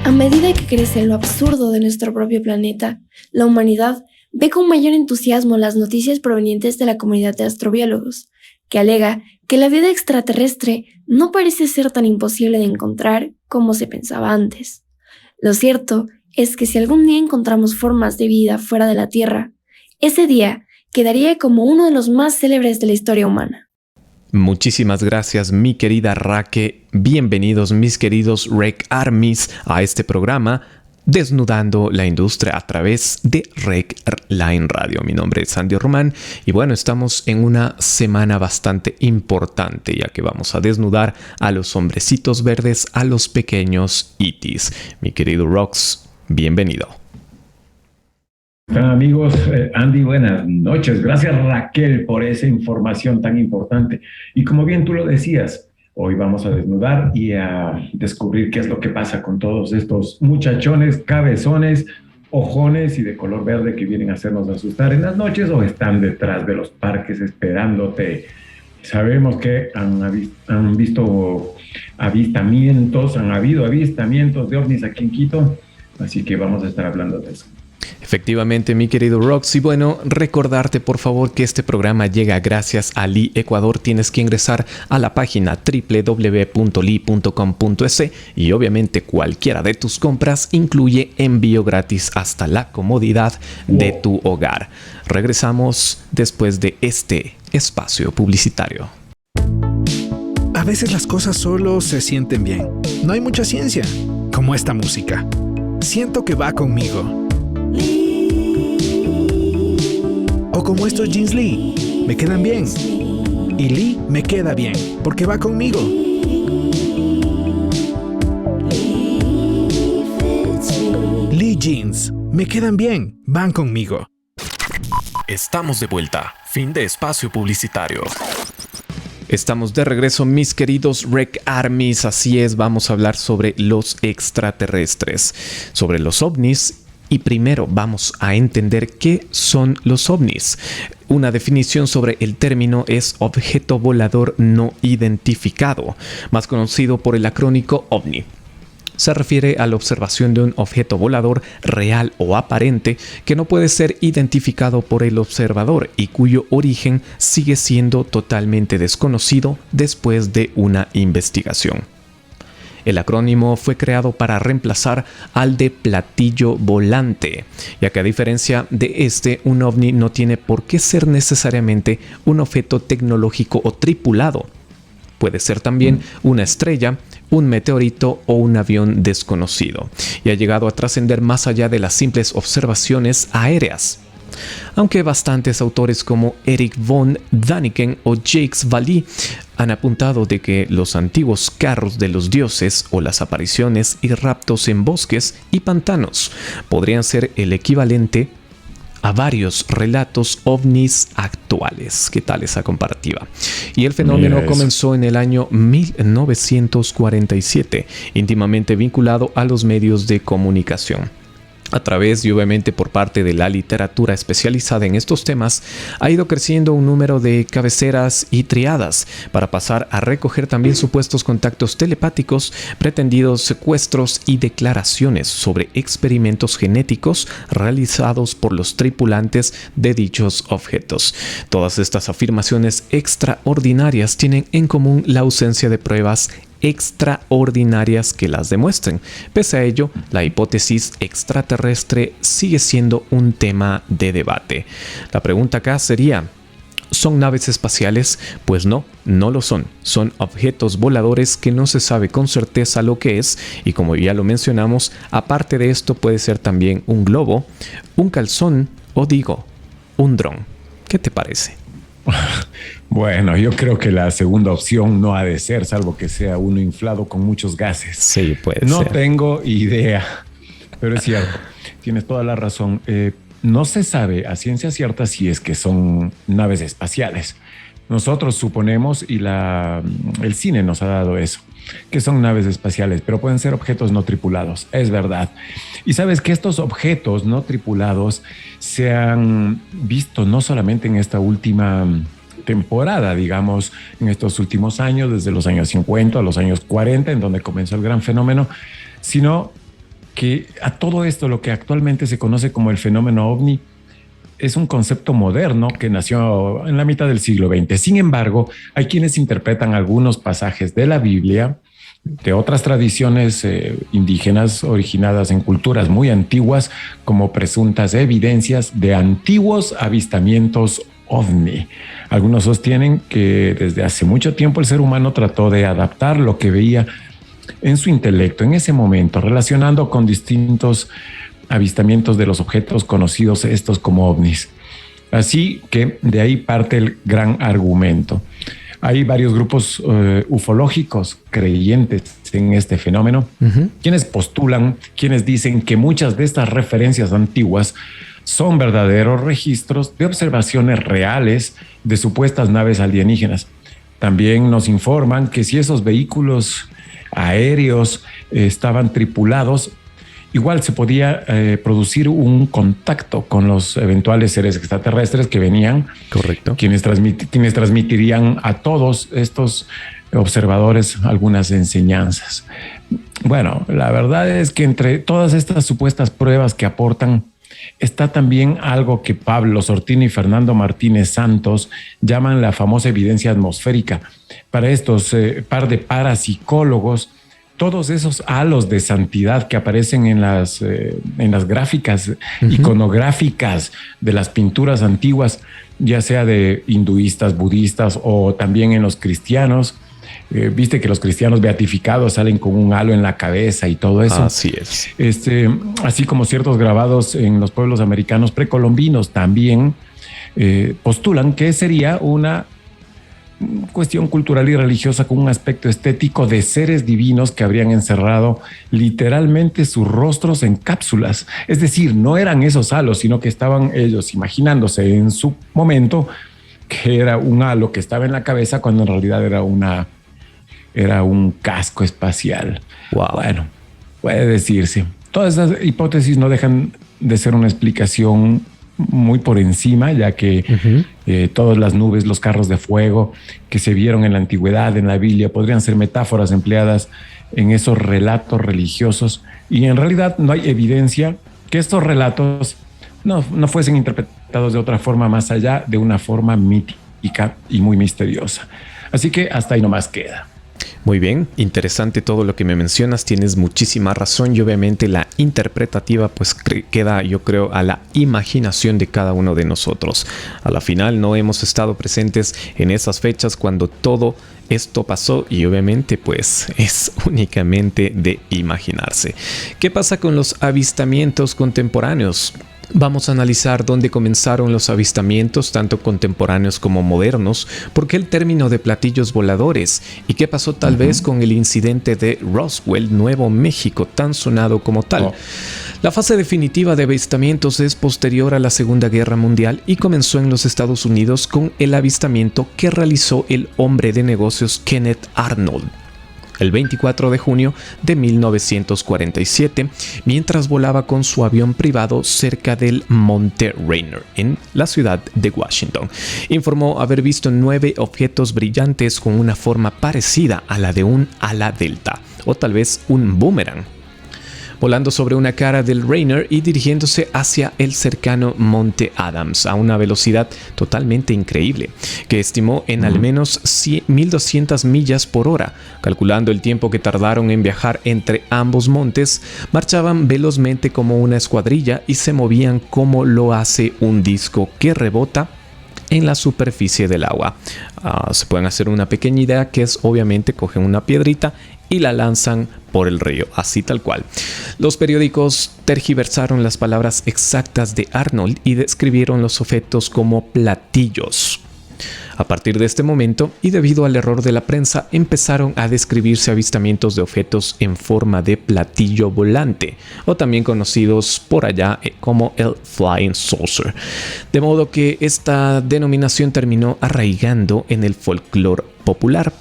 A medida que crece lo absurdo de nuestro propio planeta, la humanidad ve con mayor entusiasmo las noticias provenientes de la comunidad de astrobiólogos, que alega que la vida extraterrestre no parece ser tan imposible de encontrar como se pensaba antes. Lo cierto es que si algún día encontramos formas de vida fuera de la Tierra, ese día quedaría como uno de los más célebres de la historia humana. Muchísimas gracias, mi querida Raque. Bienvenidos, mis queridos Rec Armies, a este programa Desnudando la Industria a través de Rec Line Radio. Mi nombre es Sandy Román y bueno, estamos en una semana bastante importante, ya que vamos a desnudar a los hombrecitos verdes, a los pequeños itis. Mi querido Rox, bienvenido. Amigos, Andy, buenas noches. Gracias, Raquel, por esa información tan importante. Y como bien tú lo decías, hoy vamos a desnudar y a descubrir qué es lo que pasa con todos estos muchachones, cabezones, ojones y de color verde que vienen a hacernos asustar en las noches o están detrás de los parques esperándote. Sabemos que han visto avistamientos, han habido avistamientos de ovnis aquí en Quito, así que vamos a estar hablando de eso. Efectivamente, mi querido Rox. Y bueno, recordarte por favor que este programa llega gracias a Li Ecuador. Tienes que ingresar a la página www.li.com.es y obviamente cualquiera de tus compras incluye envío gratis hasta la comodidad de tu hogar. Regresamos después de este espacio publicitario. A veces las cosas solo se sienten bien. No hay mucha ciencia, como esta música. Siento que va conmigo. O como estos jeans Lee, me quedan bien. Y Lee me queda bien, porque va conmigo. Lee Jeans, me quedan bien, van conmigo. Estamos de vuelta. Fin de espacio publicitario. Estamos de regreso, mis queridos Rec Armies. Así es, vamos a hablar sobre los extraterrestres, sobre los ovnis. Y primero vamos a entender qué son los ovnis. Una definición sobre el término es objeto volador no identificado, más conocido por el acrónimo OVNI. Se refiere a la observación de un objeto volador real o aparente que no puede ser identificado por el observador y cuyo origen sigue siendo totalmente desconocido después de una investigación. El acrónimo fue creado para reemplazar al de platillo volante, ya que a diferencia de este, un ovni no tiene por qué ser necesariamente un objeto tecnológico o tripulado. Puede ser también una estrella, un meteorito o un avión desconocido, y ha llegado a trascender más allá de las simples observaciones aéreas. Aunque bastantes autores como Eric von Däniken o Jacques Vallée han apuntado de que los antiguos carros de los dioses o las apariciones y raptos en bosques y pantanos podrían ser el equivalente a varios relatos ovnis actuales. ¿Qué tal esa comparativa? Y el fenómeno comenzó en el año 1947, íntimamente vinculado a los medios de comunicación. A través y obviamente por parte de la literatura especializada en estos temas, ha ido creciendo un número de cabeceras y triadas para pasar a recoger también supuestos contactos telepáticos, pretendidos secuestros y declaraciones sobre experimentos genéticos realizados por los tripulantes de dichos objetos. Todas estas afirmaciones extraordinarias tienen en común la ausencia de pruebas extraordinarias que las demuestren. Pese a ello, la hipótesis extraterrestre sigue siendo un tema de debate. La pregunta acá sería: ¿son naves espaciales? Pues no, no lo son. Son objetos voladores que no se sabe con certeza lo que es, y como ya lo mencionamos, aparte de esto puede ser también un globo, un calzón o digo, un dron. ¿Qué te parece? Bueno, yo creo que la segunda opción no ha de ser, salvo que sea uno inflado con muchos gases. Sí, puede ser. No tengo idea, pero es cierto, tienes toda la razón. No se sabe a ciencia cierta si es que son naves espaciales. Nosotros suponemos, y el cine nos ha dado eso, que son naves espaciales, pero pueden ser objetos no tripulados, es verdad. Y sabes que estos objetos no tripulados se han visto no solamente en esta última temporada, digamos, en estos últimos años, desde los años 50 a los años 40, en donde comenzó el gran fenómeno, sino que a todo esto, lo que actualmente se conoce como el fenómeno ovni, es un concepto moderno que nació en la mitad del siglo XX. Sin embargo, hay quienes interpretan algunos pasajes de la Biblia, de otras tradiciones indígenas originadas en culturas muy antiguas, como presuntas evidencias de antiguos avistamientos ovni. Algunos sostienen que desde hace mucho tiempo el ser humano trató de adaptar lo que veía en su intelecto en ese momento, relacionando con distintos avistamientos de los objetos conocidos estos como ovnis. Así que de ahí parte el gran argumento. Hay varios grupos ufológicos creyentes en este fenómeno, quienes postulan, quienes dicen que muchas de estas referencias antiguas son verdaderos registros de observaciones reales de supuestas naves alienígenas. También nos informan que si esos vehículos aéreos estaban tripulados, igual se podía producir un contacto con los eventuales seres extraterrestres que venían. Correcto. Quienes transmitirían a todos estos observadores algunas enseñanzas. Bueno, la verdad es que entre todas estas supuestas pruebas que aportan, está también algo que Pablo Sortini y Fernando Martínez Santos llaman la famosa evidencia atmosférica. Para estos par de parapsicólogos, todos esos halos de santidad que aparecen en las gráficas iconográficas de las pinturas antiguas, ya sea de hinduistas, budistas o también en los cristianos. Viste que los cristianos beatificados salen con un halo en la cabeza y todo eso. Así es. Así como ciertos grabados en los pueblos americanos precolombinos también postulan que sería una cuestión cultural y religiosa con un aspecto estético de seres divinos que habrían encerrado literalmente sus rostros en cápsulas. Es decir, no eran esos halos, sino que estaban ellos imaginándose en su momento que era un halo que estaba en la cabeza cuando en realidad era un casco espacial. Wow. Bueno, puede decirse. Todas esas hipótesis no dejan de ser una explicación muy por encima, ya que todas las nubes, los carros de fuego que se vieron en la antigüedad, en la Biblia, podrían ser metáforas empleadas en esos relatos religiosos, y en realidad no hay evidencia que estos relatos no fuesen interpretados de otra forma más allá de una forma mítica y muy misteriosa. Así que hasta ahí nomás queda. Muy bien, interesante todo lo que me mencionas, tienes muchísima razón y obviamente la interpretativa pues queda, yo creo, a la imaginación de cada uno de nosotros. A la final no hemos estado presentes en esas fechas cuando todo esto pasó y obviamente pues es únicamente de imaginarse. ¿Qué pasa con los avistamientos contemporáneos? Vamos a analizar dónde comenzaron los avistamientos, tanto contemporáneos como modernos, por qué el término de platillos voladores y qué pasó tal vez con el incidente de Roswell, Nuevo México, tan sonado como tal. La fase definitiva de avistamientos es posterior a la Segunda Guerra Mundial y comenzó en los Estados Unidos con el avistamiento que realizó el hombre de negocios Kenneth Arnold el 24 de junio de 1947, mientras volaba con su avión privado cerca del Monte Rainier, en la ciudad de Washington. Informó haber visto 9 objetos brillantes con una forma parecida a la de un ala delta, o tal vez un boomerang, volando sobre una cara del Rainier y dirigiéndose hacia el cercano Monte Adams a una velocidad totalmente increíble, que estimó en al menos 1,200 millas por hora. Calculando el tiempo que tardaron en viajar entre ambos montes, marchaban velozmente como una escuadrilla y se movían como lo hace un disco que rebota en la superficie del agua. Se pueden hacer una pequeña idea, que es obviamente cogen una piedrita y la lanzan por el río, así tal cual. Los periódicos tergiversaron las palabras exactas de Arnold y describieron los objetos como platillos. A partir de este momento, y debido al error de la prensa, empezaron a describirse avistamientos de objetos en forma de platillo volante, o también conocidos por allá como el Flying Saucer. De modo que esta denominación terminó arraigando en el folclore popular,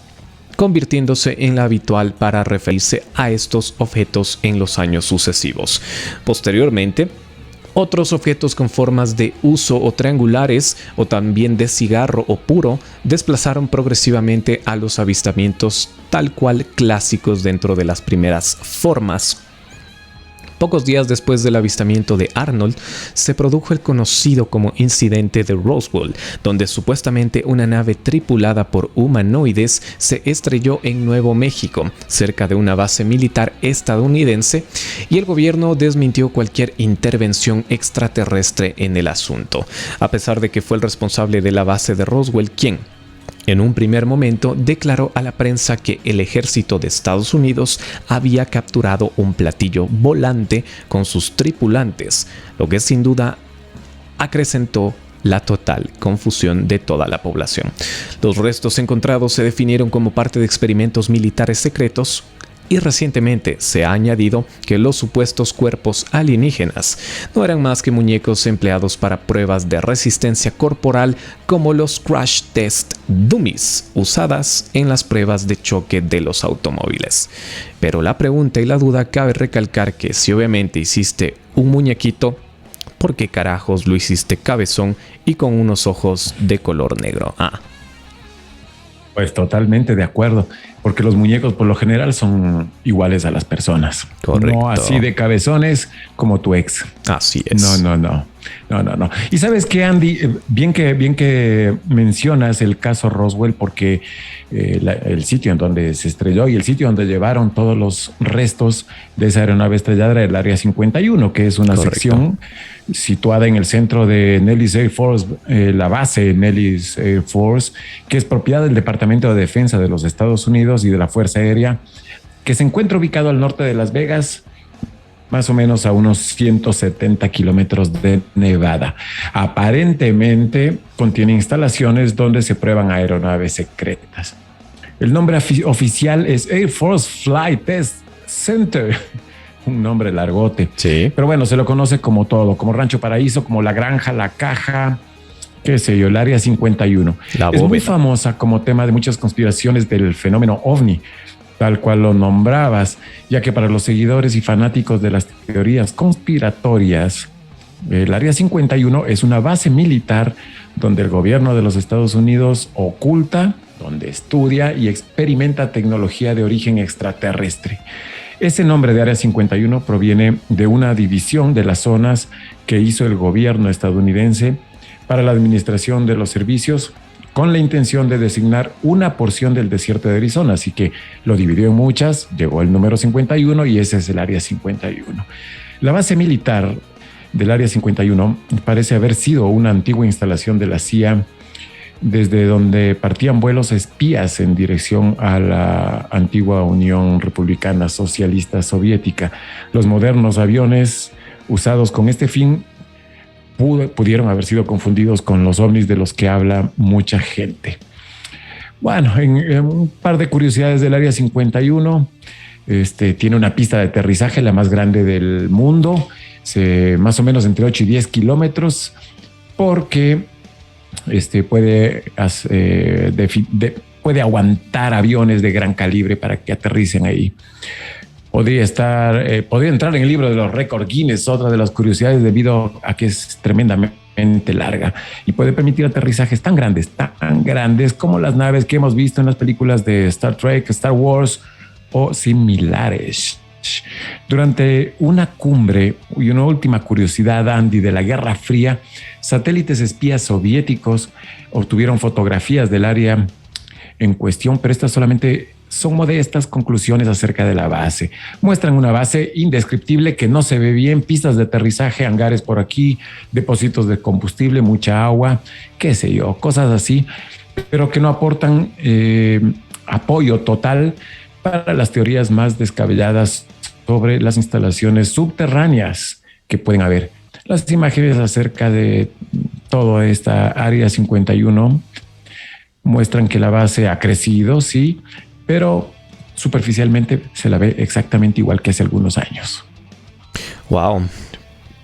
convirtiéndose en la habitual para referirse a estos objetos en los años sucesivos. Posteriormente, otros objetos con formas de huso o triangulares, o también de cigarro o puro, desplazaron progresivamente a los avistamientos tal cual clásicos dentro de las primeras formas. Pocos días después del avistamiento de Arnold, se produjo el conocido como incidente de Roswell, donde supuestamente una nave tripulada por humanoides se estrelló en Nuevo México, cerca de una base militar estadounidense, y el gobierno desmintió cualquier intervención extraterrestre en el asunto, a pesar de que fue el responsable de la base de Roswell quien, en un primer momento, declaró a la prensa que el ejército de Estados Unidos había capturado un platillo volante con sus tripulantes, lo que sin duda acrecentó la total confusión de toda la población. Los restos encontrados se definieron como parte de experimentos militares secretos, y recientemente se ha añadido que los supuestos cuerpos alienígenas no eran más que muñecos empleados para pruebas de resistencia corporal como los crash test dummies usadas en las pruebas de choque de los automóviles. Pero la pregunta y la duda cabe recalcar que si obviamente hiciste un muñequito, ¿por qué carajos lo hiciste cabezón y con unos ojos de color negro? Pues totalmente de acuerdo, porque los muñecos por lo general son iguales a las personas. Correcto. No así de cabezones como tu ex. Así es. No. Y sabes qué, Andy, bien que mencionas el caso Roswell, porque el sitio en donde se estrelló y el sitio donde llevaron todos los restos de esa aeronave estrellada era el Área 51, que es una sección situada en el centro de Nellis Air Force, la base Nellis Air Force, que es propiedad del Departamento de Defensa de los Estados Unidos y de la Fuerza Aérea, que se encuentra ubicado al norte de Las Vegas, más o menos a unos 170 kilómetros de Nevada. Aparentemente contiene instalaciones donde se prueban aeronaves secretas. El nombre oficial es Air Force Flight Test Center. Un nombre largote. Sí. Pero bueno, se lo conoce como todo, como Rancho Paraíso, como La Granja, La Caja, qué sé yo, el Área 51. Es muy famosa como tema de muchas conspiraciones del fenómeno OVNI, tal cual lo nombrabas, ya que para los seguidores y fanáticos de las teorías conspiratorias, el Área 51 es una base militar donde el gobierno de los Estados Unidos oculta, donde estudia y experimenta tecnología de origen extraterrestre. Ese nombre de Área 51 proviene de una división de las zonas que hizo el gobierno estadounidense para la administración de los servicios con la intención de designar una porción del desierto de Arizona. Así que lo dividió en muchas, llegó el número 51 y ese es el Área 51. La base militar del Área 51 parece haber sido una antigua instalación de la CIA, desde donde partían vuelos espías en dirección a la antigua Unión Republicana Socialista Soviética. Los modernos aviones usados con este fin pudieron haber sido confundidos con los ovnis de los que habla mucha gente. Bueno, en un par de curiosidades del Área 51, tiene una pista de aterrizaje, la más grande del mundo, más o menos entre 8 y 10 kilómetros, porque puede aguantar aviones de gran calibre para que aterricen ahí. Podría entrar en el libro de los récords Guinness, otra de las curiosidades, debido a que es tremendamente larga y puede permitir aterrizajes tan grandes como las naves que hemos visto en las películas de Star Trek, Star Wars o similares. Durante una cumbre y una última curiosidad, Andy, de la Guerra Fría, satélites espías soviéticos obtuvieron fotografías del área en cuestión, pero estas solamente son modestas conclusiones acerca de la base. Muestran una base indescriptible que no se ve bien, pistas de aterrizaje, hangares por aquí, depósitos de combustible, mucha agua, qué sé yo, cosas así, pero que no aportan apoyo total para las teorías más descabelladas sobre las instalaciones subterráneas que pueden haber. Las imágenes acerca de toda esta Área 51 muestran que la base ha crecido, sí, pero superficialmente se la ve exactamente igual que hace algunos años. Wow.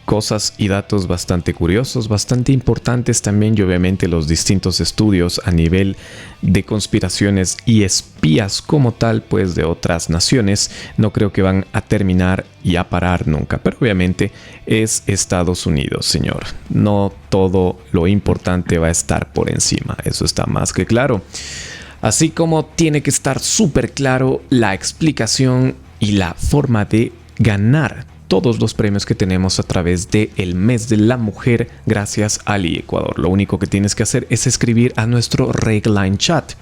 Cosas y datos bastante curiosos, bastante importantes también, y obviamente los distintos estudios a nivel de conspiraciones y espías como tal, pues de otras naciones, no creo que van a terminar y a parar nunca, pero obviamente es Estados Unidos, señor. No todo lo importante va a estar por encima, eso está más que claro. Así como tiene que estar súper claro la explicación y la forma de ganar todos los premios que tenemos a través del mes de la mujer gracias a Ali Ecuador. Lo único que tienes que hacer es escribir a nuestro Regline Chat.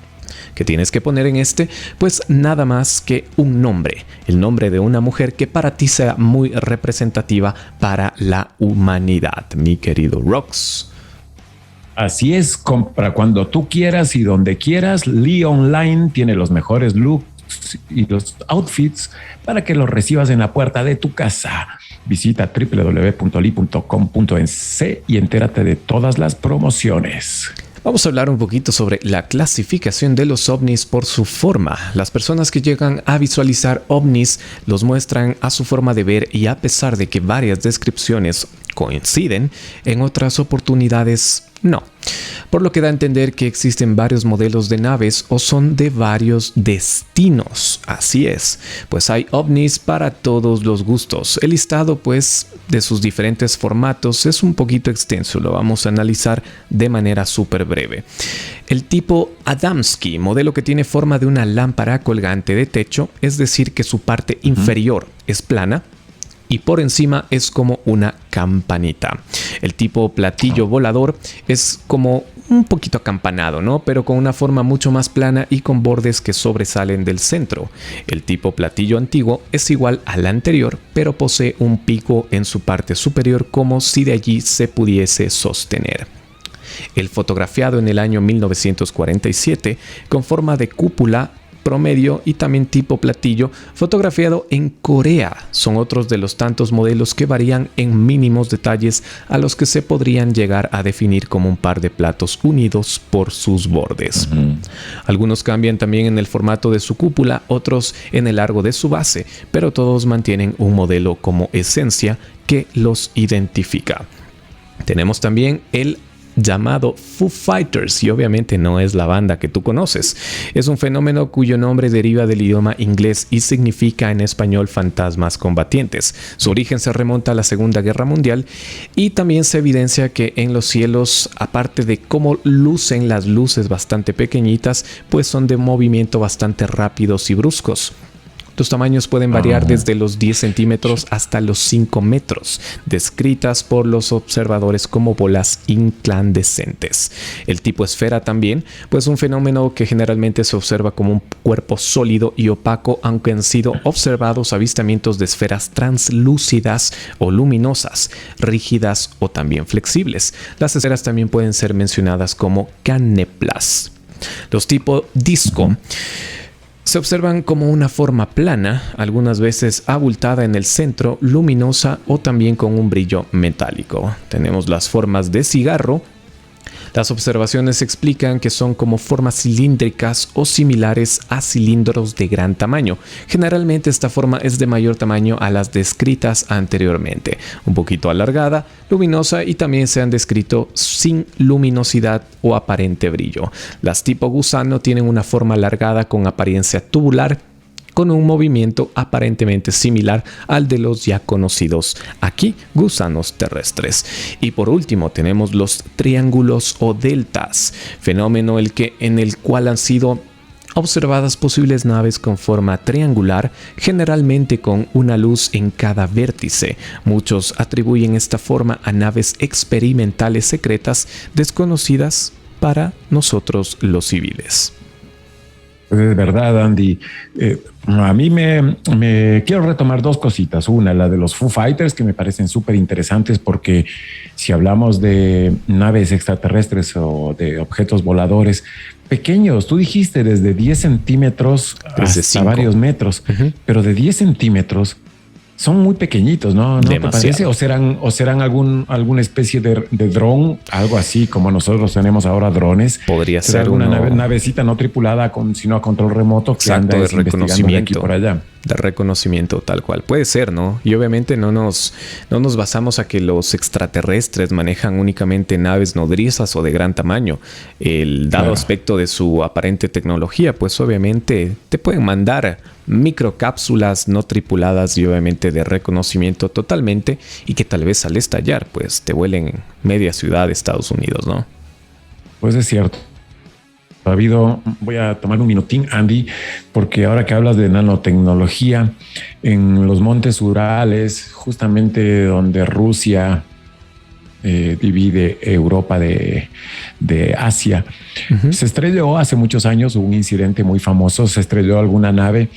¿Qué tienes que poner en este? Pues nada más que un nombre, el nombre de una mujer que para ti sea muy representativa para la humanidad, mi querido Rox. Así es, compra cuando tú quieras y donde quieras. Lee Online tiene los mejores looks y los outfits para que los recibas en la puerta de tu casa. Visita www.li.com.es y entérate de todas las promociones. Vamos a hablar un poquito sobre la clasificación de los ovnis por su forma. Las personas que llegan a visualizar ovnis los muestran a su forma de ver y a pesar de que varias descripciones coinciden, en otras oportunidades no. Por lo que da a entender que existen varios modelos de naves o son de varios destinos. Así es, pues hay ovnis para todos los gustos. El listado, pues, de sus diferentes formatos es un poquito extenso. Lo vamos a analizar de manera súper breve. El tipo Adamski, modelo que tiene forma de una lámpara colgante de techo, es decir que su parte inferior es plana y por encima es como una campanita. El tipo platillo volador es como un poquito acampanado, ¿no? Pero con una forma mucho más plana y con bordes que sobresalen del centro. El tipo platillo antiguo es igual al anterior, pero posee un pico en su parte superior como si de allí se pudiese sostener. El fotografiado en el año 1947 con forma de cúpula promedio y también tipo platillo, fotografiado en Corea. Son otros de los tantos modelos que varían en mínimos detalles a los que se podrían llegar a definir como un par de platos unidos por sus bordes. Algunos cambian también en el formato de su cúpula, otros en el largo de su base, pero todos mantienen un modelo como esencia que los identifica. Tenemos también el llamado Foo Fighters y obviamente no es la banda que tú conoces. Es un fenómeno cuyo nombre deriva del idioma inglés y significa en español fantasmas combatientes. Su origen se remonta a la Segunda Guerra Mundial y también se evidencia que en los cielos, aparte de cómo lucen las luces bastante pequeñitas, pues son de movimiento bastante rápidos y bruscos. Los tamaños pueden variar desde los 10 centímetros hasta los 5 metros, descritas por los observadores como bolas incandescentes. El tipo esfera también, pues un fenómeno que generalmente se observa como un cuerpo sólido y opaco, aunque han sido observados avistamientos de esferas translúcidas o luminosas, rígidas o también flexibles. Las esferas también pueden ser mencionadas como caneplas. Los tipo disco se observan como una forma plana, algunas veces abultada en el centro, luminosa o también con un brillo metálico. Tenemos las formas de cigarro. Las observaciones explican que son como formas cilíndricas o similares a cilindros de gran tamaño. Generalmente esta forma es de mayor tamaño a las descritas anteriormente, un poquito alargada, luminosa y también se han descrito sin luminosidad o aparente brillo. Las tipo gusano tienen una forma alargada con apariencia tubular, con un movimiento aparentemente similar al de los ya conocidos aquí gusanos terrestres. Y por último tenemos los triángulos o deltas, fenómeno en el cual han sido observadas posibles naves con forma triangular, generalmente con una luz en cada vértice. Muchos atribuyen esta forma a naves experimentales secretas desconocidas para nosotros los civiles. Es verdad, Andy. A mí me quiero retomar dos cositas. Una, la de los Foo Fighters, que me parecen súper interesantes porque si hablamos de naves extraterrestres o de objetos voladores pequeños, tú dijiste desde 10 centímetros hasta varios metros, pero de 10 centímetros son muy pequeñitos, ¿no? ¿No te parece? ¿O serán alguna especie de dron, algo así como nosotros tenemos ahora drones? Podría ser alguna navecita no tripulada, sino a control remoto que anda de reconocimiento de aquí por allá. De reconocimiento tal cual. Puede ser, ¿no? Y obviamente no nos basamos a que los extraterrestres manejan únicamente naves nodrizas o de gran tamaño. El dado aspecto de su aparente tecnología, pues obviamente te pueden mandar microcápsulas no tripuladas y obviamente de reconocimiento totalmente y que tal vez al estallar pues te vuelen media ciudad de Estados Unidos, ¿no? Pues es cierto. Voy a tomar un minutín, Andy, porque ahora que hablas de nanotecnología, en los montes Urales, justamente donde Rusia divide Europa de Asia, se estrelló hace muchos años, hubo un incidente muy famoso, se estrelló alguna nave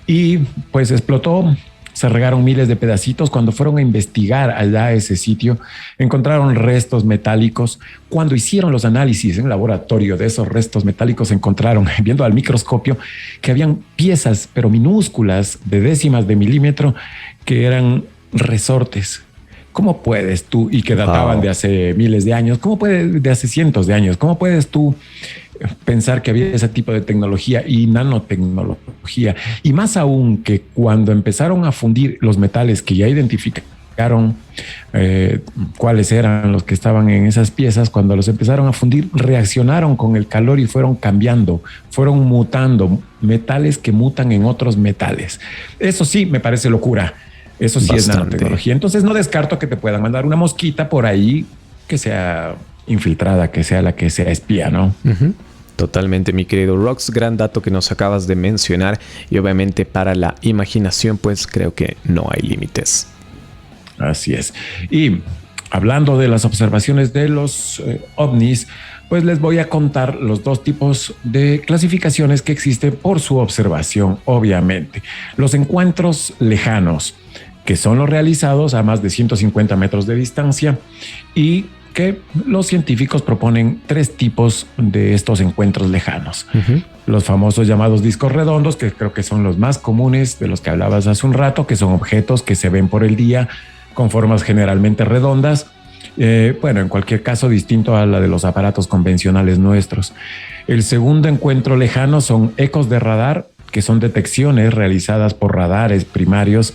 y pues explotó. Se regaron miles de pedacitos. Cuando fueron a investigar allá ese sitio, encontraron restos metálicos. Cuando hicieron los análisis en un laboratorio de esos restos metálicos, encontraron, viendo al microscopio, que habían piezas, pero minúsculas, de décimas de milímetro, que eran resortes. ¿Cómo puedes tú, y que databan de hace miles de años, de hace cientos de años, cómo puedes tú pensar que había ese tipo de tecnología y nanotecnología? Y más aún que cuando empezaron a fundir los metales que ya identificaron cuáles eran los que estaban en esas piezas, cuando los empezaron a fundir, reaccionaron con el calor y fueron cambiando, fueron mutando, metales que mutan en otros metales. Eso sí me parece locura. Eso sí es nanotecnología. Entonces no descarto que te puedan mandar una mosquita por ahí que sea infiltrada, que sea la que sea espía, ¿no? Totalmente, mi querido Rox. Gran dato que nos acabas de mencionar. Y obviamente para la imaginación, pues creo que no hay límites. Así es. Y hablando de las observaciones de los ovnis, pues les voy a contar los dos tipos de clasificaciones que existen por su observación, obviamente. Los encuentros lejanos, que son los realizados a más de 150 metros de distancia, y que los científicos proponen tres tipos de estos encuentros lejanos. Los famosos llamados discos redondos, que creo que son los más comunes, de los que hablabas hace un rato, que son objetos que se ven por el día con formas generalmente redondas. Bueno, en cualquier caso, distinto a la de los aparatos convencionales nuestros. El segundo encuentro lejano son ecos de radar, que son detecciones realizadas por radares primarios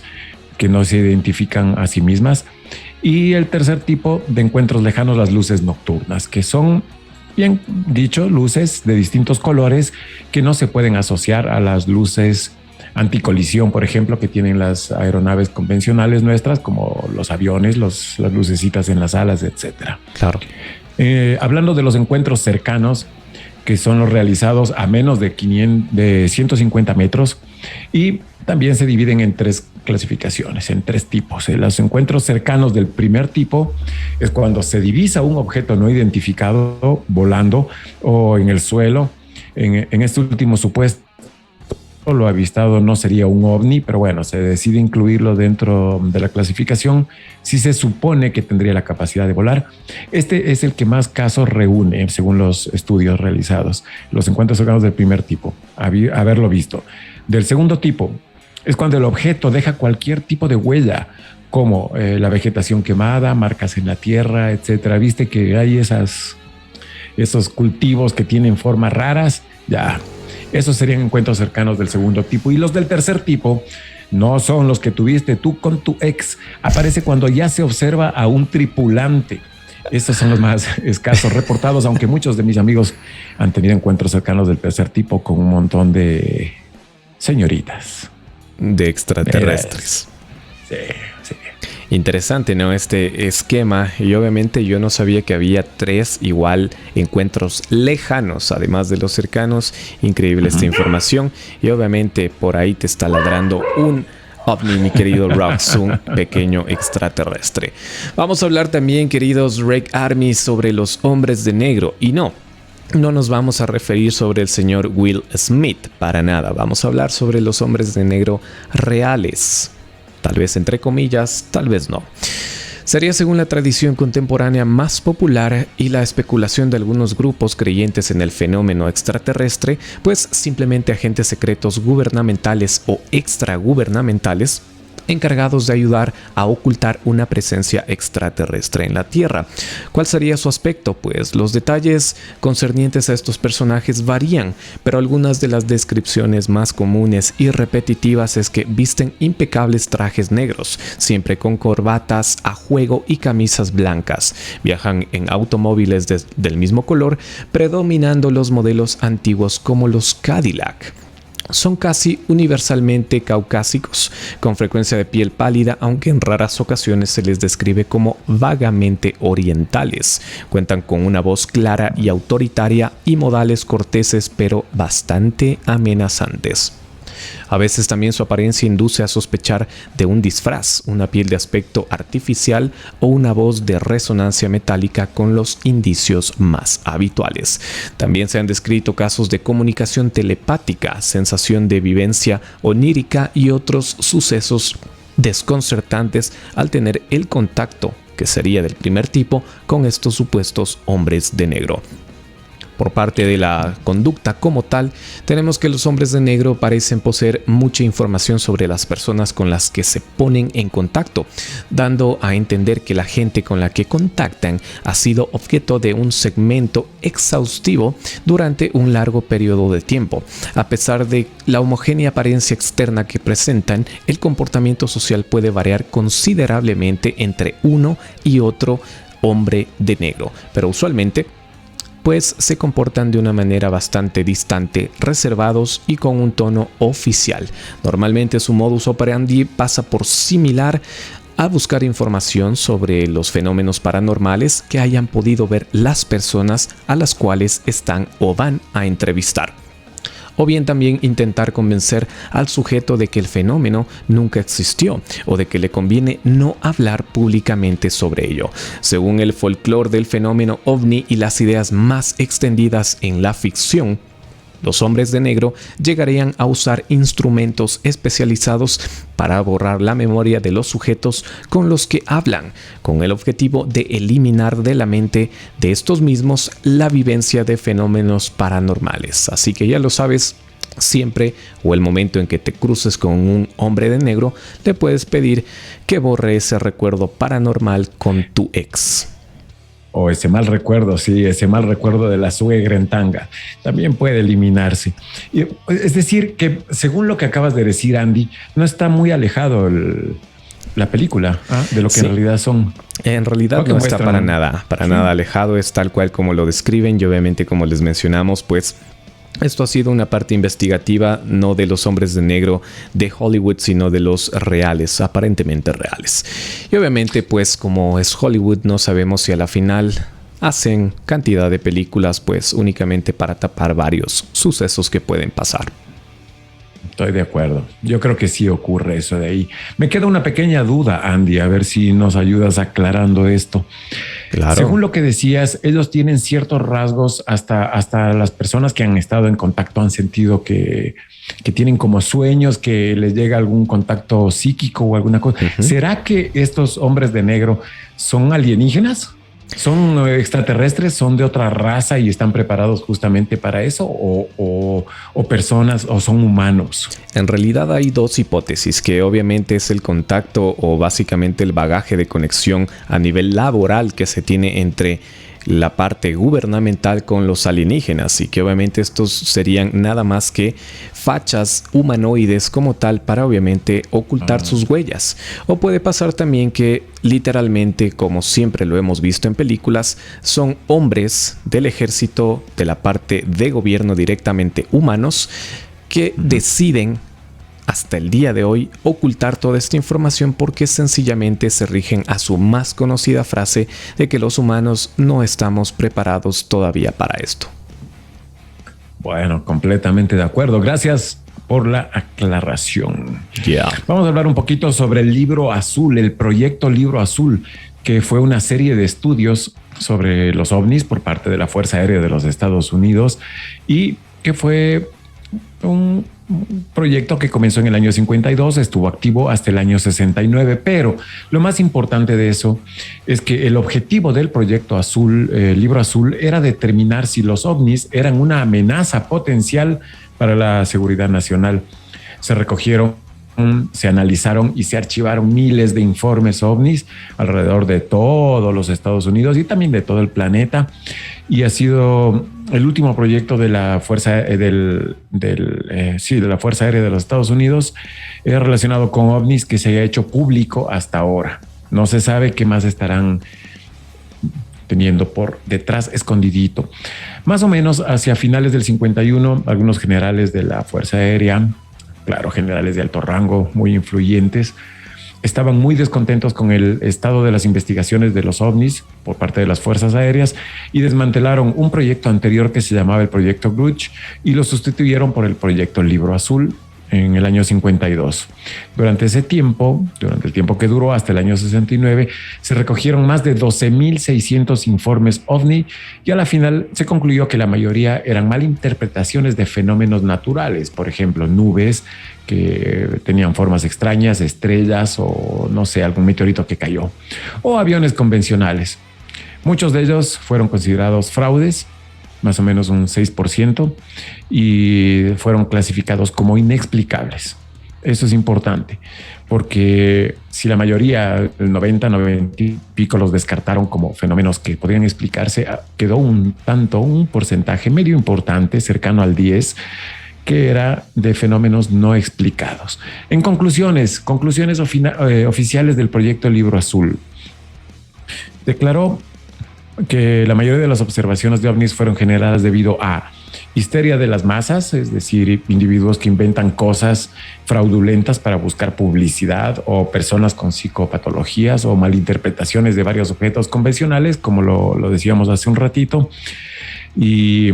que no se identifican a sí mismas. Y el tercer tipo de encuentros lejanos, las luces nocturnas, que son, bien dicho, luces de distintos colores que no se pueden asociar a las luces anticolisión, por ejemplo, que tienen las aeronaves convencionales nuestras, como los aviones, las lucecitas en las alas, etcétera. Claro. Hablando de los encuentros cercanos, que son los realizados a menos de 150 metros, y también se dividen en tres clasificaciones, en tres tipos. Los encuentros cercanos del primer tipo es cuando se divisa un objeto no identificado volando o en el suelo. En este último supuesto, lo avistado no sería un ovni, pero bueno, se decide incluirlo dentro de la clasificación si se supone que tendría la capacidad de volar. Este es el que más casos reúne, según los estudios realizados, los encuentros cercanos del primer tipo, haberlo visto. Del segundo tipo es cuando el objeto deja cualquier tipo de huella, como la vegetación quemada, marcas en la tierra, etcétera. Viste que hay esos cultivos que tienen formas raras, ya. Esos serían encuentros cercanos del segundo tipo. Y los del tercer tipo no son los que tuviste tú con tu ex. Aparece cuando ya se observa a un tripulante. Estos son los más escasos reportados, aunque muchos de mis amigos han tenido encuentros cercanos del tercer tipo con un montón de señoritas. De extraterrestres. Sí, sí. Interesante, ¿no? Este esquema. Y obviamente yo no sabía que había tres igual encuentros lejanos, además de los cercanos. Increíble esta información. Y obviamente por ahí te está ladrando un ovni, mi querido Rox, un pequeño extraterrestre. Vamos a hablar también, queridos Rec Army, sobre los hombres de negro. Y no nos vamos a referir sobre el señor Will Smith, para nada. Vamos a hablar sobre los hombres de negro reales. Tal vez entre comillas, tal vez no. Sería, según la tradición contemporánea, más popular y la especulación de algunos grupos creyentes en el fenómeno extraterrestre, pues simplemente agentes secretos gubernamentales o extragubernamentales encargados de ayudar a ocultar una presencia extraterrestre en la Tierra. ¿Cuál sería su aspecto? Pues los detalles concernientes a estos personajes varían, pero algunas de las descripciones más comunes y repetitivas es que visten impecables trajes negros, siempre con corbatas a juego y camisas blancas. Viajan en automóviles del mismo color, predominando los modelos antiguos como los Cadillac. son casi universalmente caucásicos, con frecuencia de piel pálida, aunque en raras ocasiones se les describe como vagamente orientales. Cuentan con una voz clara y autoritaria y modales corteses pero bastante amenazantes. A veces también su apariencia induce a sospechar de un disfraz, una piel de aspecto artificial o una voz de resonancia metálica con los indicios más habituales. También se han descrito casos de comunicación telepática, sensación de vivencia onírica y otros sucesos desconcertantes al tener el contacto, que sería del primer tipo, con estos supuestos hombres de negro. Por parte de la conducta como tal, tenemos que los hombres de negro parecen poseer mucha información sobre las personas con las que se ponen en contacto, dando a entender que la gente con la que contactan ha sido objeto de un segmento exhaustivo durante un largo periodo de tiempo. A pesar de la homogénea apariencia externa que presentan, el comportamiento social puede variar considerablemente entre uno y otro hombre de negro, pero usualmente pues se comportan de una manera bastante distante, reservados y con un tono oficial. Normalmente su modus operandi pasa por similar a buscar información sobre los fenómenos paranormales que hayan podido ver las personas a las cuales están o van a entrevistar. O bien también intentar convencer al sujeto de que el fenómeno nunca existió o de que le conviene no hablar públicamente sobre ello. Según el folclore del fenómeno ovni y las ideas más extendidas en la ficción, los hombres de negro llegarían a usar instrumentos especializados para borrar la memoria de los sujetos con los que hablan, con el objetivo de eliminar de la mente de estos mismos la vivencia de fenómenos paranormales. Así que ya lo sabes, siempre o el momento en que te cruces con un hombre de negro, le puedes pedir que borre ese recuerdo paranormal con tu ex. O ese mal recuerdo, sí, ese mal recuerdo de la suegra en tanga, también puede eliminarse. Es decir, que según lo que acabas de decir, Andy, no está muy alejado la película de lo que en realidad son. En realidad no está para nada alejado, es tal cual como lo describen y obviamente como les mencionamos, pues esto ha sido una parte investigativa no de los hombres de negro de Hollywood, sino de los reales, aparentemente reales. Y obviamente, pues como es Hollywood, no sabemos si a la final hacen cantidad de películas pues únicamente para tapar varios sucesos que pueden pasar. Estoy de acuerdo. Yo creo que sí ocurre eso de ahí. Me queda una pequeña duda, Andy, a ver si nos ayudas aclarando esto. Claro. Según lo que decías, ellos tienen ciertos rasgos, hasta las personas que han estado en contacto han sentido que tienen como sueños, que les llega algún contacto psíquico o alguna cosa. Uh-huh. ¿Será que estos hombres de negro son alienígenas? ¿Son extraterrestres? ¿Son de otra raza y están preparados justamente para eso? ¿O personas o son humanos? En realidad hay dos hipótesis, que obviamente es el contacto o básicamente el bagaje de conexión a nivel laboral que se tiene entre la parte gubernamental con los alienígenas, y que obviamente estos serían nada más que fachas humanoides como tal para obviamente ocultar sus huellas. O puede pasar también que literalmente, como siempre lo hemos visto en películas, son hombres del ejército, de la parte de gobierno directamente humanos, que deciden hasta el día de hoy ocultar toda esta información porque sencillamente se rigen a su más conocida frase de que los humanos no estamos preparados todavía para esto. Bueno, completamente de acuerdo. Gracias por la aclaración. Yeah. Vamos a hablar un poquito sobre el Libro Azul, el proyecto Libro Azul, que fue una serie de estudios sobre los ovnis por parte de la Fuerza Aérea de los Estados Unidos y que fue un proyecto que comenzó en el año 52, estuvo activo hasta el año 69, pero lo más importante de eso es que el objetivo del proyecto Azul, Libro Azul, era determinar si los ovnis eran una amenaza potencial para la seguridad nacional. Se recogieron, se analizaron y se archivaron miles de informes ovnis alrededor de todos los Estados Unidos y también de todo el planeta, y ha sido el último proyecto de la Fuerza de la Fuerza Aérea de los Estados Unidos relacionado con ovnis que se haya hecho público hasta ahora. No se sabe qué más estarán teniendo por detrás escondidito. Más o menos hacia finales del 51, algunos generales de la Fuerza Aérea, claro, generales de alto rango, muy influyentes, estaban muy descontentos con el estado de las investigaciones de los ovnis por parte de las fuerzas aéreas y desmantelaron un proyecto anterior que se llamaba el Proyecto Grudge y lo sustituyeron por el Proyecto Libro Azul en el año 52. Durante ese tiempo, durante el tiempo que duró hasta el año 69, se recogieron más de 12.600 informes ovni y a la final se concluyó que la mayoría eran malinterpretaciones de fenómenos naturales, por ejemplo, nubes que tenían formas extrañas, estrellas o no sé, algún meteorito que cayó, o aviones convencionales. Muchos de ellos fueron considerados fraudes, más o menos un 6%, y fueron clasificados como inexplicables. Eso es importante, porque si la mayoría, el 90 y pico, los descartaron como fenómenos que podrían explicarse, quedó un porcentaje medio importante, cercano al 10%, que era de fenómenos no explicados. En conclusiones oficiales del Proyecto Libro Azul, declaró que la mayoría de las observaciones de ovnis fueron generadas debido a histeria de las masas, es decir, individuos que inventan cosas fraudulentas para buscar publicidad, o personas con psicopatologías o malinterpretaciones de varios objetos convencionales, como lo decíamos hace un ratito, y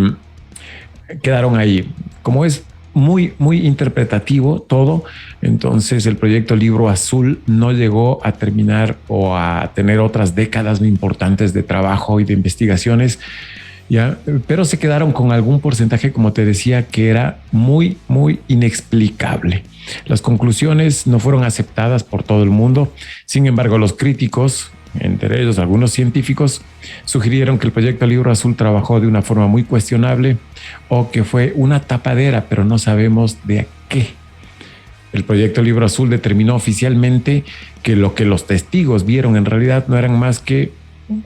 quedaron ahí. Como es muy interpretativo todo, entonces el Proyecto Libro Azul no llegó a terminar o a tener otras décadas muy importantes de trabajo y de investigaciones, ¿ya? Pero se quedaron con algún porcentaje, como te decía, que era muy inexplicable. Las conclusiones no fueron aceptadas por todo el mundo. Sin embargo, los críticos, entre ellos algunos científicos, sugirieron que el Proyecto Libro Azul trabajó de una forma muy cuestionable o que fue una tapadera, pero no sabemos de qué. El Proyecto Libro Azul determinó oficialmente que lo que los testigos vieron en realidad no eran más que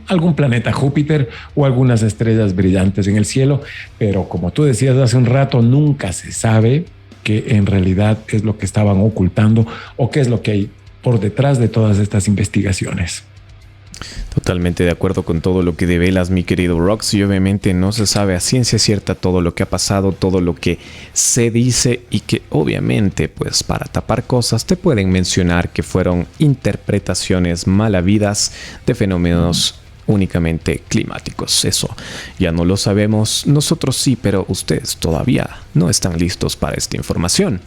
algún planeta Júpiter o algunas estrellas brillantes en el cielo, pero como tú decías hace un rato, nunca se sabe qué en realidad es lo que estaban ocultando o qué es lo que hay por detrás de todas estas investigaciones. Totalmente de acuerdo con todo lo que develas, mi querido Rox, y obviamente no se sabe a ciencia cierta todo lo que ha pasado, todo lo que se dice, y que obviamente pues para tapar cosas te pueden mencionar que fueron interpretaciones mal habidas de fenómenos únicamente climáticos. Eso ya no lo sabemos, nosotros sí, pero ustedes todavía no están listos para esta información.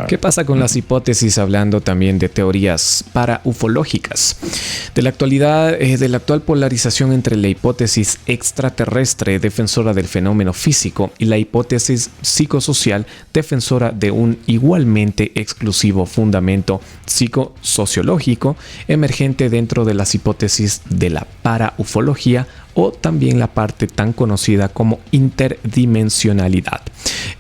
¿Qué pasa con las hipótesis, hablando también de teorías paraufológicas? De la actual polarización entre la hipótesis extraterrestre, defensora del fenómeno físico, y la hipótesis psicosocial, defensora de un igualmente exclusivo fundamento psicosociológico, emergente dentro de las hipótesis de la paraufología, o también la parte tan conocida como interdimensionalidad.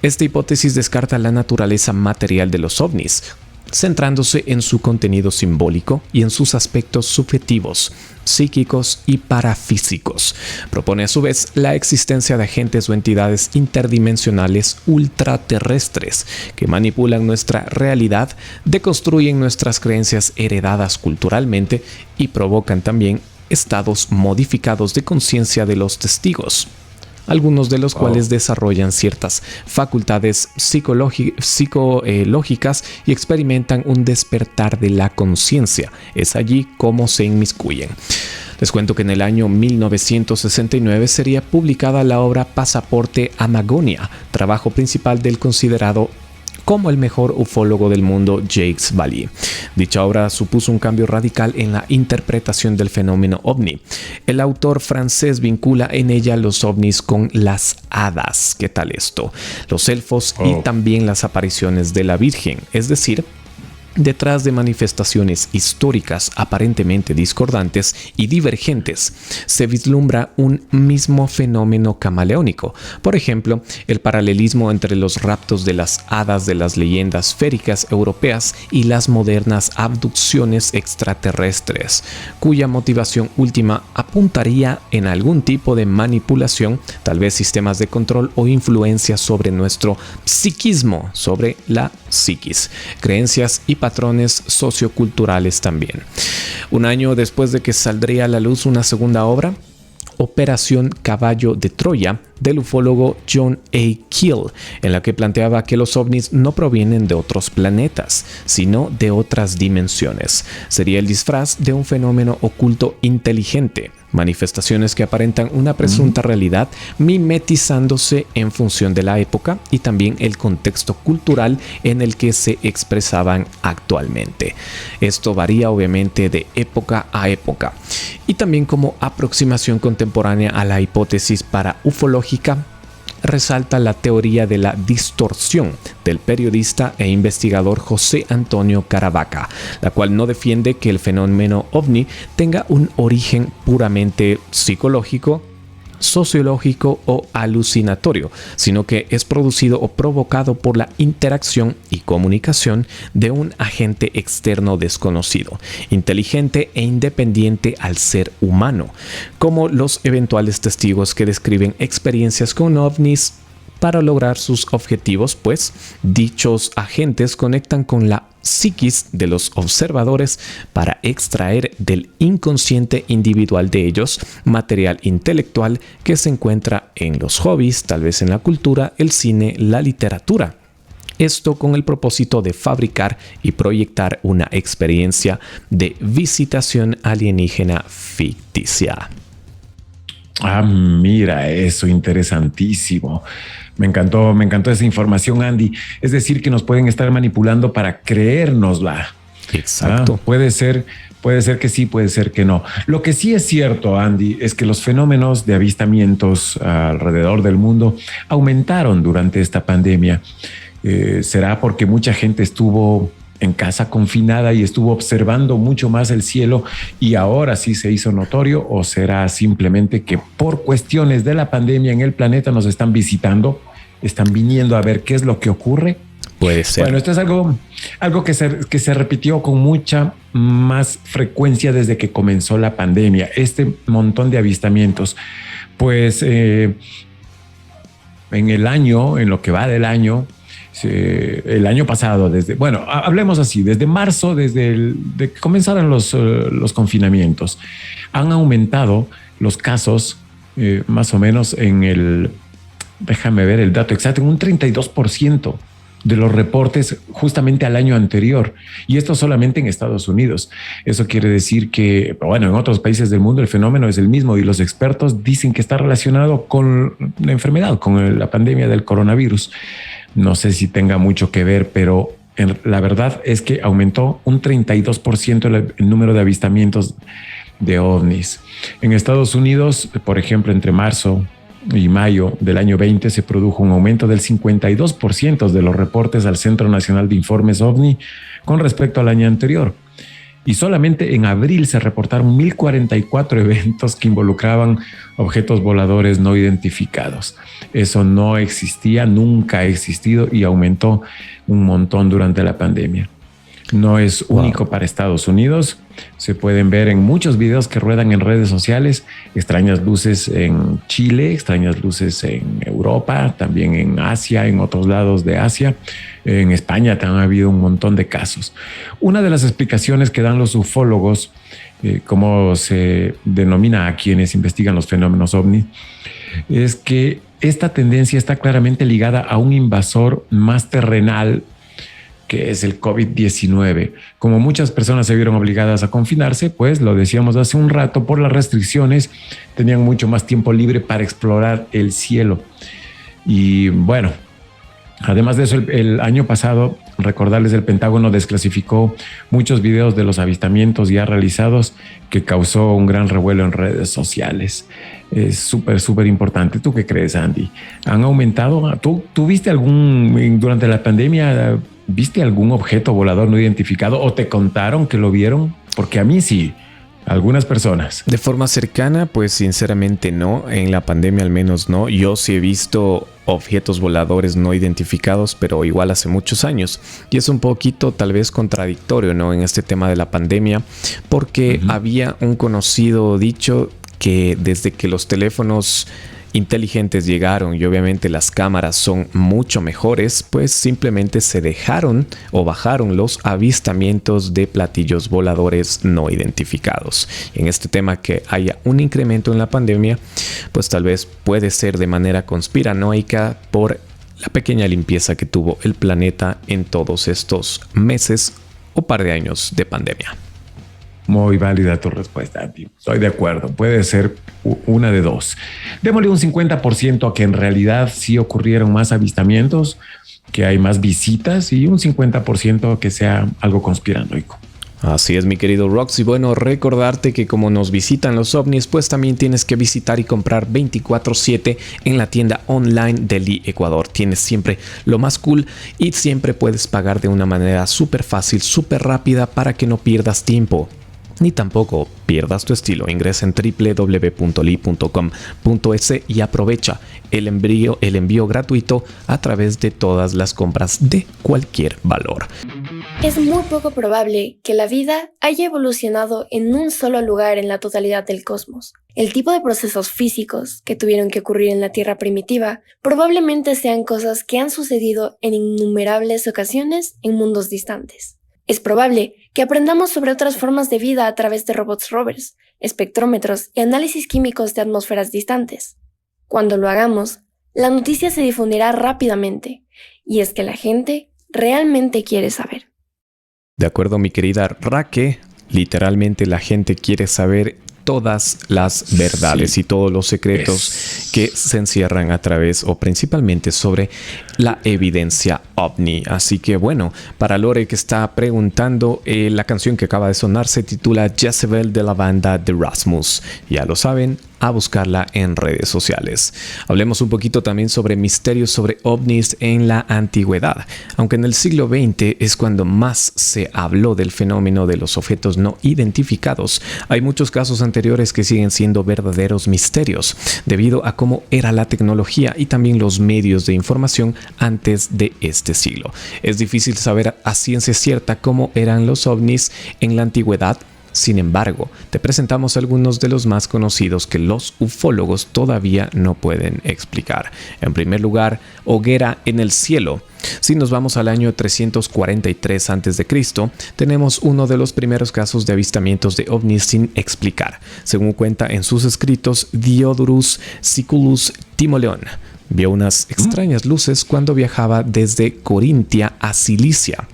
Esta hipótesis descarta la naturaleza material de los ovnis, centrándose en su contenido simbólico y en sus aspectos subjetivos, psíquicos y parafísicos. Propone a su vez la existencia de agentes o entidades interdimensionales ultraterrestres que manipulan nuestra realidad, deconstruyen nuestras creencias heredadas culturalmente y provocan también estados modificados de conciencia de los testigos, algunos de los cuales desarrollan ciertas facultades psicológicas y experimentan un despertar de la conciencia. Es allí como se inmiscuyen. Les cuento que en el año 1969 sería publicada la obra Pasaporte Amagonia, trabajo principal del considerado como el mejor ufólogo del mundo, Jacques Vallée. Dicha obra supuso un cambio radical en la interpretación del fenómeno ovni. El autor francés vincula en ella los ovnis con las hadas. ¿Qué tal esto? Los elfos y también las apariciones de la Virgen, es decir, detrás de manifestaciones históricas aparentemente discordantes y divergentes, se vislumbra un mismo fenómeno camaleónico. Por ejemplo, el paralelismo entre los raptos de las hadas de las leyendas féricas europeas y las modernas abducciones extraterrestres, cuya motivación última apuntaría en algún tipo de manipulación, tal vez sistemas de control o influencia sobre nuestro psiquismo, sobre la psiquis, creencias y patrones socioculturales también. Un año después de que saldría a la luz una segunda obra, Operación Caballo de Troya del ufólogo John A. Keel, en la que planteaba que los ovnis no provienen de otros planetas, sino de otras dimensiones. Sería el disfraz de un fenómeno oculto inteligente, manifestaciones que aparentan una presunta realidad mimetizándose en función de la época y también el contexto cultural en el que se expresaban actualmente. Esto varía obviamente de época a época. Y también como aproximación contemporánea a la hipótesis paraufológica, resalta la teoría de la distorsión del periodista e investigador José Antonio Caravaca, la cual no defiende que el fenómeno ovni tenga un origen puramente psicológico, sociológico o alucinatorio, sino que es producido o provocado por la interacción y comunicación de un agente externo desconocido, inteligente e independiente al ser humano, como los eventuales testigos que describen experiencias con ovnis para lograr sus objetivos, pues dichos agentes conectan con la psiquis de los observadores para extraer del inconsciente individual de ellos material intelectual que se encuentra en los hobbies, tal vez en la cultura, el cine, la literatura. Esto con el propósito de fabricar y proyectar una experiencia de visitación alienígena ficticia. Ah, mira, eso, interesantísimo. Me encantó esa información, Andy. Es decir, que nos pueden estar manipulando para creérnosla. Exacto. Puede ser que sí, puede ser que no. Lo que sí es cierto, Andy, es que los fenómenos de avistamientos alrededor del mundo aumentaron durante esta pandemia. ¿Será porque mucha gente estuvo en casa confinada y estuvo observando mucho más el cielo y ahora sí se hizo notorio? ¿O será simplemente que por cuestiones de la pandemia en el planeta nos están visitando, están viniendo a ver qué es lo que ocurre? Puede ser. Bueno, esto es algo que se repitió con mucha más frecuencia desde que comenzó la pandemia. Este montón de avistamientos, pues en lo que va del año, el año pasado, hablemos así, desde marzo, desde que comenzaron los confinamientos, han aumentado los casos más o menos déjame ver el dato exacto, en un 32% de los reportes justamente al año anterior. Y esto solamente en Estados Unidos. Eso quiere decir que, bueno, en otros países del mundo el fenómeno es el mismo y los expertos dicen que está relacionado con la enfermedad, con la pandemia del coronavirus. No sé si tenga mucho que ver, pero la verdad es que aumentó un 32% el número de avistamientos de ovnis. En Estados Unidos, por ejemplo, entre marzo y mayo del año 20 se produjo un aumento del 52% de los reportes al Centro Nacional de Informes OVNI con respecto al año anterior. Y solamente en abril se reportaron 1,044 eventos que involucraban objetos voladores no identificados. Eso no existía, nunca ha existido y aumentó un montón durante la pandemia. No es único para Estados Unidos. Se pueden ver en muchos videos que ruedan en redes sociales extrañas luces en Chile, extrañas luces en Europa, también en Asia, en otros lados de Asia. En España también ha habido un montón de casos. Una de las explicaciones que dan los ufólogos, como se denomina a quienes investigan los fenómenos ovni, es que esta tendencia está claramente ligada a un invasor más terrenal, que es el COVID-19. Como muchas personas se vieron obligadas a confinarse, pues lo decíamos hace un rato, por las restricciones, tenían mucho más tiempo libre para explorar el cielo. Y bueno, además de eso, el año pasado, recordarles, el Pentágono desclasificó muchos videos de los avistamientos ya realizados, que causó un gran revuelo en redes sociales. Es súper importante. ¿Tú qué crees, Andy? ¿Han aumentado? ¿Tú viste durante la pandemia, viste algún objeto volador no identificado o te contaron que lo vieron? Porque a mí sí. Algunas personas. De forma cercana, pues sinceramente no. En la pandemia al menos no. Yo sí he visto objetos voladores no identificados, pero igual hace muchos años. Y es un poquito tal vez contradictorio, ¿no? En este tema de la pandemia, porque había un conocido dicho que desde que los teléfonos inteligentes llegaron y obviamente las cámaras son mucho mejores, pues simplemente se dejaron o bajaron los avistamientos de platillos voladores no identificados. En este tema que haya un incremento en la pandemia, pues tal vez puede ser de manera conspiranoica por la pequeña limpieza que tuvo el planeta en todos estos meses o par de años de pandemia. Muy válida tu respuesta, Andy. Estoy de acuerdo. Puede ser una de dos. Démosle un 50% a que en realidad sí ocurrieron más avistamientos, que hay más visitas, y un 50% a que sea algo conspiranoico. Así es, mi querido Rox. Y bueno, recordarte que como nos visitan los ovnis, pues también tienes que visitar y comprar 24/7 en la tienda online de Lee Ecuador. Tienes siempre lo más cool y siempre puedes pagar de una manera súper fácil, súper rápida para que no pierdas tiempo ni tampoco pierdas tu estilo. Ingresa en www.li.com.es y aprovecha el envío gratuito a través de todas las compras de cualquier valor. Es muy poco probable que la vida haya evolucionado en un solo lugar en la totalidad del cosmos. El tipo de procesos físicos que tuvieron que ocurrir en la Tierra primitiva probablemente sean cosas que han sucedido en innumerables ocasiones en mundos distantes. Es probable que aprendamos sobre otras formas de vida a través de robots rovers, espectrómetros y análisis químicos de atmósferas distantes. Cuando lo hagamos, la noticia se difundirá rápidamente, y es que la gente realmente quiere saber. De acuerdo, mi querida Raque, literalmente la gente quiere saber todas las verdades y todos los secretos que se encierran a través o principalmente sobre la evidencia ovni. Así que bueno, para Lore que está preguntando, la canción que acaba de sonar se titula Jezebel de la banda The Rasmus. Ya lo saben, a buscarla en redes sociales. Hablemos un poquito también sobre misterios sobre ovnis en la antigüedad. Aunque en el siglo XX es cuando más se habló del fenómeno de los objetos no identificados, hay muchos casos anteriores que siguen siendo verdaderos misterios, debido a cómo era la tecnología y también los medios de información antes de este siglo. Es difícil saber a ciencia cierta cómo eran los ovnis en la antigüedad. Sin embargo, te presentamos algunos de los más conocidos que los ufólogos todavía no pueden explicar. En primer lugar, hoguera en el cielo. Si nos vamos al año 343 a.C., tenemos uno de los primeros casos de avistamientos de ovnis sin explicar. Según cuenta en sus escritos Diodorus Siculus Timoleón, vio unas extrañas luces cuando viajaba desde Corintia a Cilicia.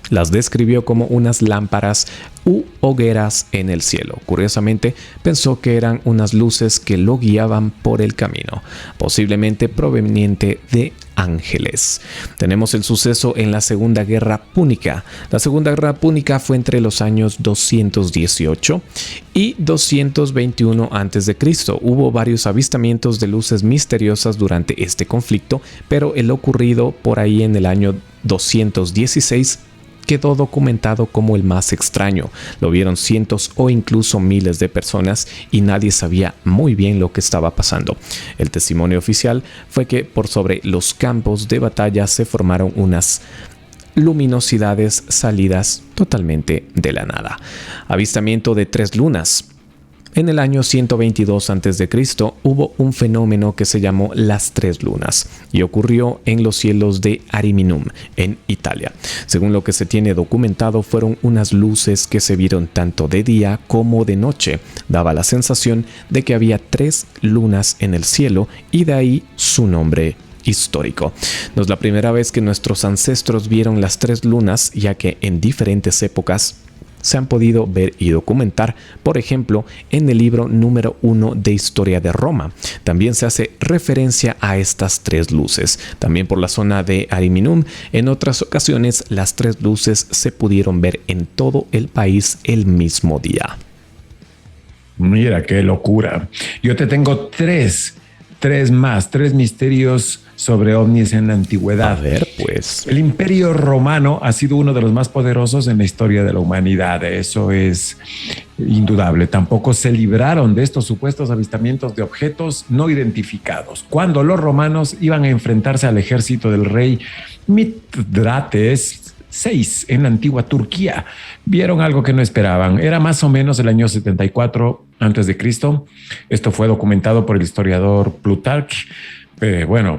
Las describió como unas lámparas u hogueras en el cielo. Curiosamente, pensó que eran unas luces que lo guiaban por el camino, posiblemente proveniente de ángeles. Tenemos el suceso en la Segunda Guerra Púnica. La Segunda Guerra Púnica fue entre los años 218 y 221 a.C. Hubo varios avistamientos de luces misteriosas durante este conflicto, pero el ocurrido por ahí en el año 216 quedó documentado como el más extraño. Lo vieron cientos o incluso miles de personas y nadie sabía muy bien lo que estaba pasando. El testimonio oficial fue que por sobre los campos de batalla se formaron unas luminosidades salidas totalmente de la nada. Avistamiento de 3 lunas. En el año 122 a.C. hubo un fenómeno que se llamó las 3 lunas y ocurrió en los cielos de Ariminum, en Italia. Según lo que se tiene documentado, fueron unas luces que se vieron tanto de día como de noche. Daba la sensación de que había 3 lunas en el cielo y de ahí su nombre histórico. No es la primera vez que nuestros ancestros vieron las 3 lunas, ya que en diferentes épocas se han podido ver y documentar, por ejemplo, en el libro número 1 de Historia de Roma. También se hace referencia a estas 3 luces. También por la zona de Ariminum, en otras ocasiones, las 3 luces se pudieron ver en todo el país el mismo día. Mira, qué locura. Yo te tengo tres misterios sobre ovnis en la antigüedad. A ver, pues. El Imperio Romano ha sido uno de los más poderosos en la historia de la humanidad. Eso es indudable. Tampoco se libraron de estos supuestos avistamientos de objetos no identificados. Cuando los romanos iban a enfrentarse al ejército del rey Mitridates VI en la antigua Turquía. Vieron algo que no esperaban. Era más o menos el año 74 antes de Cristo. Esto fue documentado por el historiador Plutarco.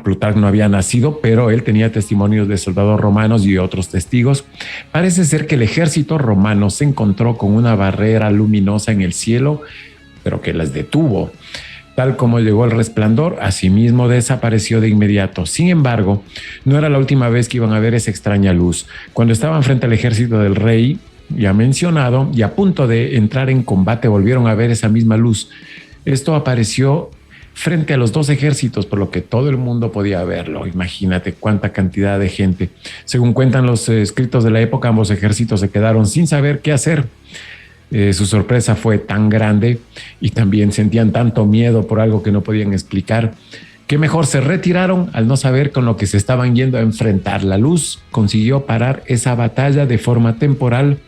Plutarco no había nacido, pero él tenía testimonios de soldados romanos y otros testigos. Parece ser que el ejército romano se encontró con una barrera luminosa en el cielo, pero que las detuvo. Tal como llegó el resplandor, asimismo desapareció de inmediato. Sin embargo, no era la última vez que iban a ver esa extraña luz. Cuando estaban frente al ejército del rey, ya mencionado, y a punto de entrar en combate, volvieron a ver esa misma luz. Esto apareció frente a los dos ejércitos, por lo que todo el mundo podía verlo. Imagínate cuánta cantidad de gente. Según cuentan los escritos de la época, ambos ejércitos se quedaron sin saber qué hacer. Su sorpresa fue tan grande y también sentían tanto miedo por algo que no podían explicar, que mejor se retiraron al no saber con lo que se estaban yendo a enfrentar. La luz consiguió parar esa batalla de forma temporal,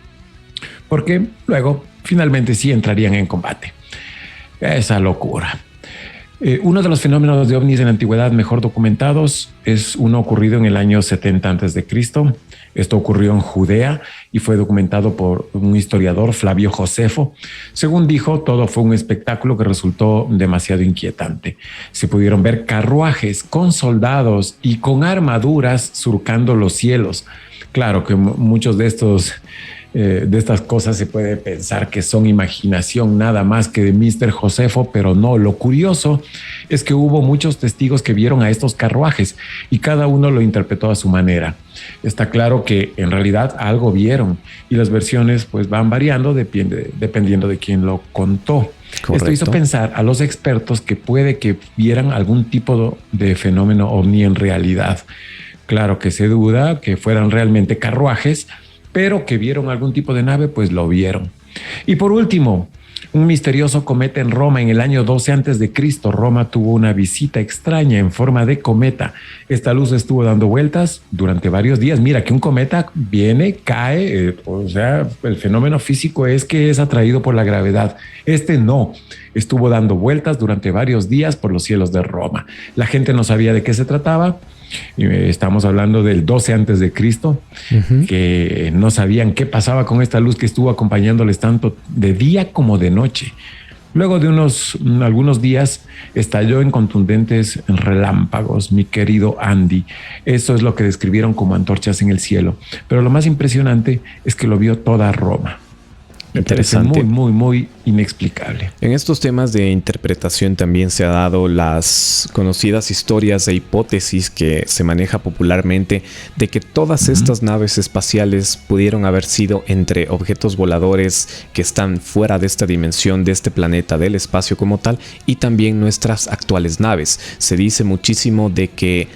porque luego finalmente sí entrarían en combate. Esa locura. Uno de los fenómenos de ovnis en la antigüedad mejor documentados es uno ocurrido en el año 70 a.C. Esto ocurrió en Judea y fue documentado por un historiador, Flavio Josefo. Según dijo, todo fue un espectáculo que resultó demasiado inquietante. Se pudieron ver carruajes con soldados y con armaduras surcando los cielos. Claro que muchos de estas cosas se puede pensar que son imaginación nada más que de Mr. Josefo, pero no. Lo curioso es que hubo muchos testigos que vieron a estos carruajes y cada uno lo interpretó a su manera. Está claro que en realidad algo vieron y las versiones pues van variando dependiendo de quién lo contó. Correcto. Esto hizo pensar a los expertos que puede que vieran algún tipo de fenómeno ovni en realidad. Claro que se duda que fueran realmente carruajes, pero que vieron algún tipo de nave, pues lo vieron. Y por último, un misterioso cometa en Roma en el año 12 a.C. Roma tuvo una visita extraña en forma de cometa. Esta luz estuvo dando vueltas durante varios días. Mira que un cometa viene, cae, el fenómeno físico es que es atraído por la gravedad. Este no, estuvo dando vueltas durante varios días por los cielos de Roma. La gente no sabía de qué se trataba. Estamos hablando del 12 antes de Cristo, que no sabían qué pasaba con esta luz que estuvo acompañándoles tanto de día como de noche. Luego de algunos días estalló en contundentes relámpagos, mi querido Andy. Eso es lo que describieron como antorchas en el cielo. Pero lo más impresionante es que lo vio toda Roma. Interesante. Muy inexplicable. En estos temas de interpretación también se ha dado las conocidas historias e hipótesis que se maneja popularmente de que todas estas naves espaciales pudieron haber sido entre objetos voladores que están fuera de esta dimensión, de este planeta, del espacio como tal, y también nuestras actuales naves. Se dice muchísimo de que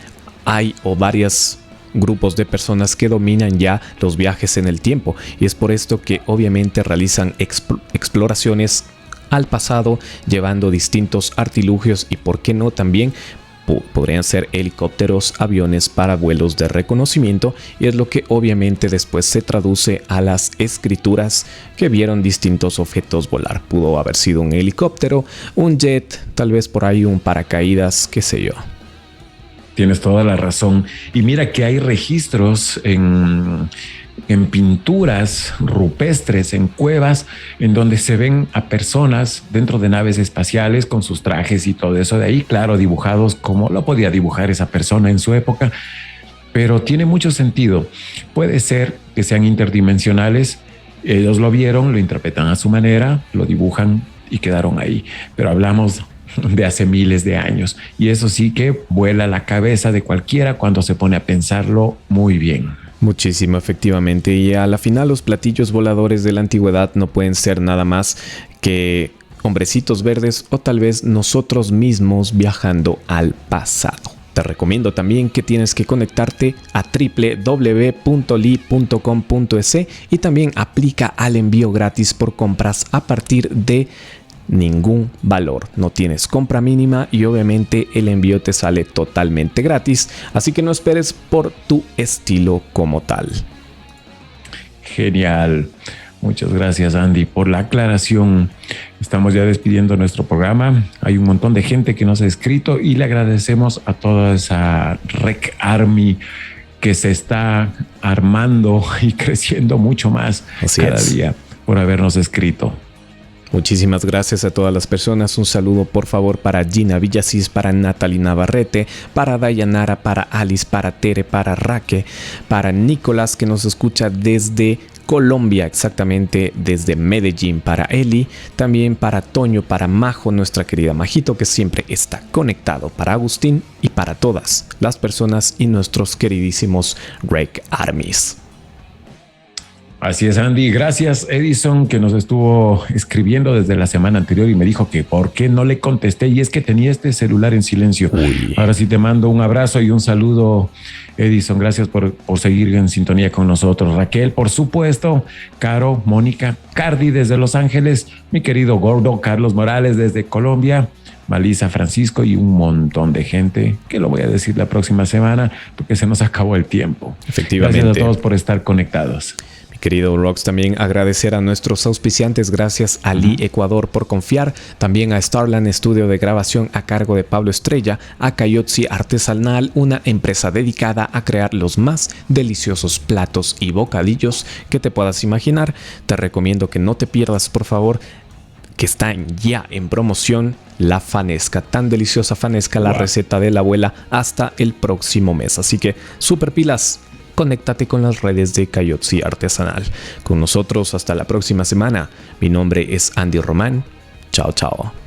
hay varias grupos de personas que dominan ya los viajes en el tiempo, y es por esto que obviamente realizan exploraciones al pasado llevando distintos artilugios y por qué no también podrían ser helicópteros, aviones para vuelos de reconocimiento, y es lo que obviamente después se traduce a las escrituras que vieron distintos objetos volar. Pudo haber sido un helicóptero, un jet, tal vez por ahí un paracaídas, qué sé yo. Tienes toda la razón. Y mira que hay registros en pinturas rupestres, en cuevas, en donde se ven a personas dentro de naves espaciales con sus trajes y todo eso de ahí, claro, dibujados como lo podía dibujar esa persona en su época, pero tiene mucho sentido. Puede ser que sean interdimensionales, ellos lo vieron, lo interpretan a su manera, lo dibujan y quedaron ahí, pero hablamos de hace miles de años, y eso sí que vuela la cabeza de cualquiera cuando se pone a pensarlo muy bien. Muchísimo, efectivamente, y a la final los platillos voladores de la antigüedad no pueden ser nada más que hombrecitos verdes o tal vez nosotros mismos viajando al pasado. Te recomiendo también que tienes que conectarte a www.li.com.es y también aplica al envío gratis por compras a partir de ningún valor. No tienes compra mínima y obviamente el envío te sale totalmente gratis, así que no esperes por tu estilo como tal. Genial. Muchas gracias, Andy, por la aclaración. Estamos ya despidiendo nuestro programa. Hay un montón de gente que nos ha escrito y le agradecemos a toda esa Rec Army que se está armando y creciendo mucho más cada día, por habernos escrito. Muchísimas gracias a todas las personas. Un saludo por favor para Gina Villasís, para Natalie Navarrete, para Dayanara, para Alice, para Tere, para Raque, para Nicolás, que nos escucha desde Colombia, exactamente desde Medellín, para Eli, también para Toño, para Majo, nuestra querida Majito, que siempre está conectado, para Agustín y para todas las personas y nuestros queridísimos Rec Armies. Así es, Andy. Gracias, Edison, que nos estuvo escribiendo desde la semana anterior y me dijo que por qué no le contesté, y es que tenía este celular en silencio. Uy. Ahora sí te mando un abrazo y un saludo, Edison. Gracias por seguir en sintonía con nosotros. Raquel, por supuesto, Caro, Mónica, Cardi desde Los Ángeles, mi querido Gordo, Carlos Morales desde Colombia, Malisa, Francisco y un montón de gente que lo voy a decir la próxima semana porque se nos acabó el tiempo. Efectivamente. Gracias a todos por estar conectados. Querido Rox, también agradecer a nuestros auspiciantes, gracias a Lee Ecuador por confiar, también a Starland Estudio de Grabación a cargo de Pablo Estrella, a Cayotzi Artesanal, una empresa dedicada a crear los más deliciosos platos y bocadillos que te puedas imaginar. Te recomiendo que no te pierdas, por favor, que están ya en promoción la fanesca, tan deliciosa fanesca, la receta de la abuela, hasta el próximo mes. Así que super pilas. Conéctate con las redes de Cayotzi Artesanal. Con nosotros hasta la próxima semana. Mi nombre es Andy Román. Chao, chao.